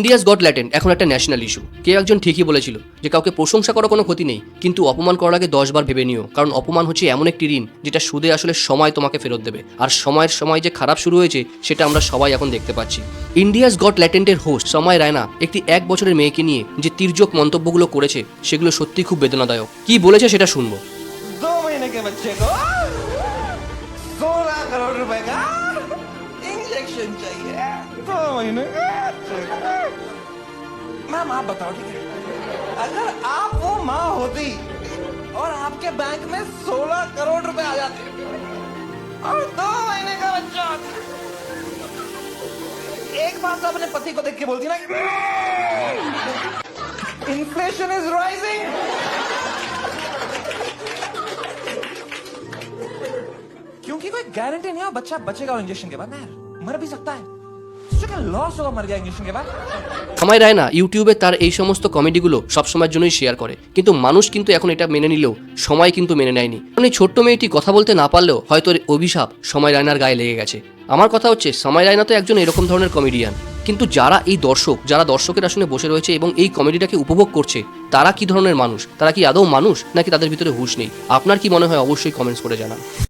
India's goat latent এখন একটা national issue. কেউ একজন ঠিকই বলেছিল যে কাউকে প্রশংসা করার কোনো ক্ষতি নেই, কিন্তু অপমান করার আগে 10 বার ভেবে নিও, কারণ অপমান হচ্ছে এমন একটি ঋণ যেটা সুদে আসলে সময় তোমাকে ফেরত দেবে। আর সময় যে খারাপ শুরু হয়েছে সেটা আমরা সবাই এখন দেখতে পাচ্ছি। ইন্ডিয়াস গট ল্যাটেন্টের হোস্ট সময় রায়না একটি 1 বছরের মেয়েকে নিয়ে যে তির্যক মন্তব্যগুলো করেছে সেগুলো সত্যি খুব বেদনাদায়ক। কি বলেছে সেটা শুনবো। 2 महीने के बच्चे को 16 करोड़ रुपए का इंजेक्शन चाहिए। 2 महीने का बच्चे को। मैम आप बताओ, ठीक है, अगर आप वो माँ होती और आपके बैंक में 16 करोड़ रुपए आ जाते और 2 महीने का बच्चा होता, एक बार तो अपने पति को देख के बोलती ना, इन्फ्लेशन इज राइजिंग। क्योंकि कोई गारंटी नहीं है बच्चा बचेगा और इंजेक्शन के बाद ना, मर भी सकता है। लॉस होगा मर गया इंजेक्शन के बाद। সময় রায়না ইউটিউবে তার এই সমস্ত কমেডিগুলো সবসময়ের জন্যই শেয়ার করে, কিন্তু মানুষ কিন্তু এখন এটা মেনে নিলেও সময় কিন্তু মেনে নেয়নি। কারণ এই ছোট্ট মেয়েটি কথা বলতে না পারলেও হয়তো এর অভিশাপ সময় রায়নার গায়ে লেগে গেছে। আমার কথা হচ্ছে সময় রায়না তো একজন এরকম ধরনের কমেডিয়ান, কিন্তু যারা দর্শকের আসনে বসে রয়েছে এবং এই কমেডিটাকে উপভোগ করছে, তারা কি ধরনের মানুষ? তারা কি আদৌ মানুষ, নাকি তাদের ভিতরে হুঁশ নেই? আপনার কি মনে হয় অবশ্যই কমেন্টস করে জানান।